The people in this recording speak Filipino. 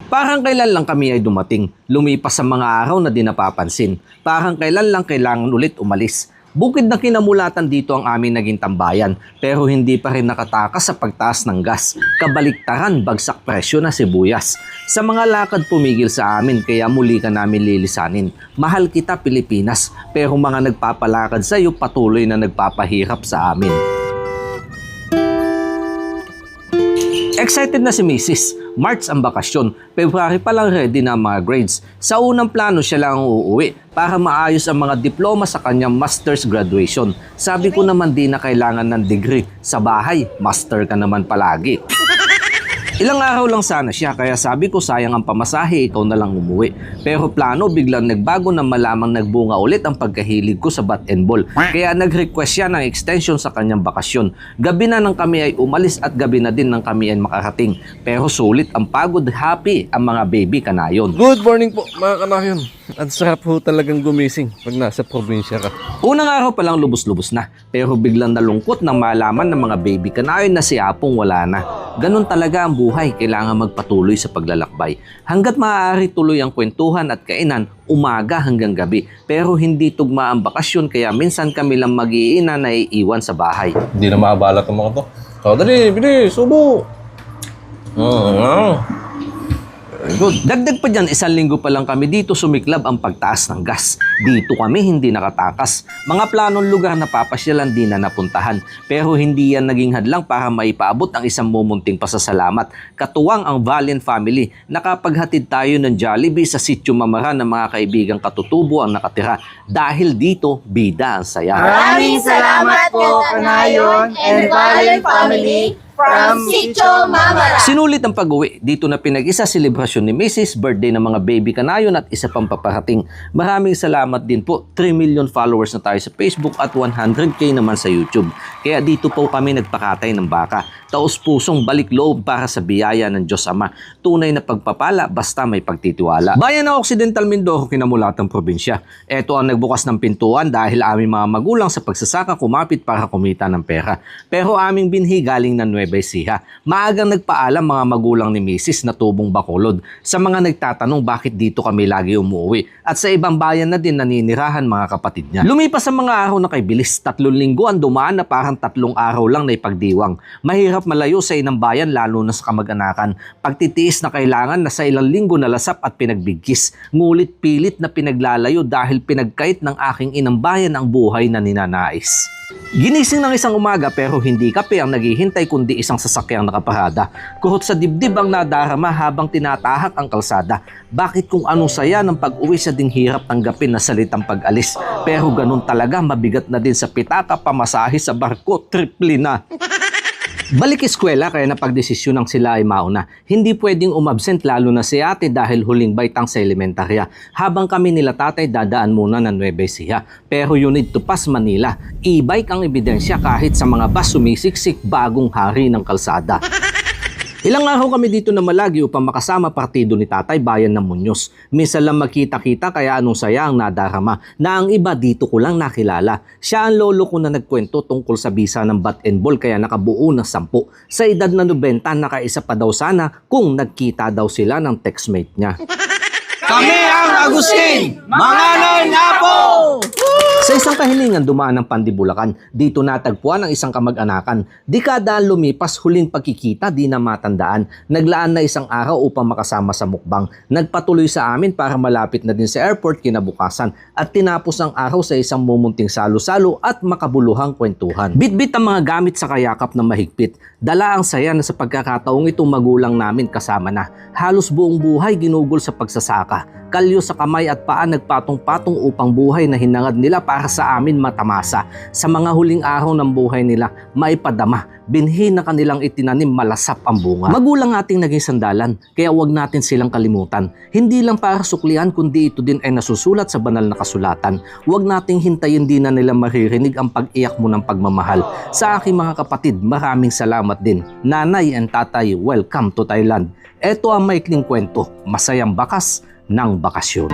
Parang kailan lang kami ay dumating, lumipas sa mga araw na di napapansin. Parang kailan lang kailangan ulit umalis. Bukid na kinamulatan dito ang aming naging tambayan, pero hindi pa rin nakatakas sa pagtaas ng gas. Kabaliktaran, bagsak presyo na sibuyas. Sa mga lakad pumigil sa amin, kaya muli ka namin lilisanin. Mahal kita Pilipinas, pero mga nagpapalakad sa iyo patuloy na nagpapahirap sa amin. Excited na si Mrs. March ang bakasyon, February pa lang ready na ang mga grades. Sa unang plano siya lang ang uuwi para maayos ang mga diploma sa kanyang master's graduation. Sabi ko naman di na kailangan ng degree. Sa bahay, master ka naman palagi. Ilang araw lang sana siya kaya sabi ko sayang ang pamasahe, ikaw na lang umuwi. Pero plano biglang nagbago na malamang nagbunga ulit ang pagkahilig ko sa bat and ball. Kaya nag-request siya ng extension sa kanyang bakasyon. Gabi na nang kami ay umalis at gabi na din nang kami ay makarating. Pero sulit ang pagod, happy ang mga baby kanayon. Good morning po mga kanayon. Ang sarap po talagang gumising pag nasa probinsya ka. Unang araw pa lang lubos-lubos na, pero biglang nalungkot nang malaman ng mga baby kanayon na si Apong wala na. Ganon talaga ang buhay, kailangan magpatuloy sa paglalakbay. Hanggat maaari tuloy ang kwentuhan at kainan, umaga hanggang gabi. Pero hindi tugma ang bakasyon kaya minsan kami lang mag-iina na iiwan sa bahay. Hindi na maabalat ang mga to. So, dali, bilis, subo. Good. Dagdag pa dyan, 1 linggo pa lang kami dito sumiklab ang pagtaas ng gas. Dito kami hindi nakatakas. Mga planong lugar na papasyalan di na napuntahan. Pero hindi yan naging hadlang para maipaabot ang isang mumunting pasasalamat. Katuwang ang Valiant family. Nakapaghatid tayo ng Jollibee sa Sitio Mamaran ng mga kaibigang katutubo ang nakatira. Dahil dito, bida ang saya. Maraming salamat po, Kanayon and Valiant family from Sitio Mamaran. Sinulit ang pag-uwi. Dito na pinag-isa selebrasyon ni Mrs. birthday ng mga baby kanayon at isa pang paparating. Maraming salamat din po. 3 million followers na tayo sa Facebook at 100k naman sa YouTube. Kaya dito po kami nagpakatay ng baka. Taos-pusong balik loob para sa biyaya ng Diyos Ama. Tunay na pagpapala basta may pagtitiwala. Bayan ng Occidental Mindoro, kinamulatang probinsya. Ito ang nagbukas ng pintuan dahil aming mga magulang sa pagsasaka kumapit para kumita ng pera. Pero aming binhi galing ng Nueva Ecija. Maagang nagpaalam mga magulang ni Mrs. na tubong Bacolod. Sa mga nagtatanong bakit dito kami lagi umuwi. At sa ibang bayan na din naninirahan mga kapatid niya. Lumipas ang mga araw na kay bilis. 3 linggo ang dumaan na parang 3 araw lang na ipagdiwang. Mahirap malayo sa inang bayan lalo na sa kamag-anakan. Pagtitiis na kailangan na sa ilang linggo nalasap at pinagbigkis. Ngulit pilit na pinaglalayo dahil pinagkait ng aking inang bayan ang buhay na ninanais. Ginising ng isang umaga pero hindi kape ang naghihintay kundi isang sasakyang nakaparada. Kurot sa dibdib ang nadarama habang tinatahak ang kalsada. Bakit kung anong saya ng pag-uwi sa ding hirap tanggapin na salitang pag-alis. Pero ganun talaga, mabigat na din sa pitaka, pamasahe sa barko, triple na. Balik eskwela kaya napagdesisyon ng sila ay mauna. Hindi pwedeng umabsent lalo na si ate dahil huling baitang sa elementarya. Habang kami nila tatay dadaan muna ng Nueva Ecija. Pero you need to pass Manila. E-bike ang ebidensya kahit sa mga bus sumisiksik bagong hari ng kalsada. Ilang araw kami dito na malagi upang makasama partido ni tatay bayan ng Muñoz. Minsan lang magkita-kita kaya anong saya ang nadarama na ang iba dito ko lang nakilala. Siya ang lolo ko na nagkwento tungkol sa bisa ng bat and ball kaya nakabuo ng 10. Sa edad na 90 nakaisa pa daw sana kung nagkita daw sila ng textmate niya. Kami ang Agustin, mga Noy Napo! Sa isang kahilingan dumaan ng Pandibulacan, dito natagpuan ang isang kamag-anakan. Dekada lumipas, huling pagkikita di na matandaan. Naglaan na isang araw upang makasama sa mukbang. Nagpatuloy sa amin para malapit na din sa airport kinabukasan at tinapos ang araw sa isang mumunting salo-salo at makabuluhang kwentuhan. Bitbit ang mga gamit sa kayakap na mahigpit. Dala ang saya na sa pagkakataong itong magulang namin kasama na. Halos buong buhay ginugol sa pagsasaka. Kalyo sa kamay at paa nagpatong-patong upang buhay na hinangad nila para sa amin matamasa. Sa mga huling araw ng buhay nila, maipadama, binhi na kanilang itinanim malasap ang bunga. Magulang ating naging sandalan, kaya wag natin silang kalimutan. Hindi lang para suklian kundi ito din ay nasusulat sa banal na kasulatan. Wag nating hintayin din na nila maririnig ang pag-iyak mo ng pagmamahal. Sa aking mga kapatid, maraming salamat din. Nanay and tatay, welcome to Thailand. Ito ang maikling kwento, masayang bakas ng bakasyon.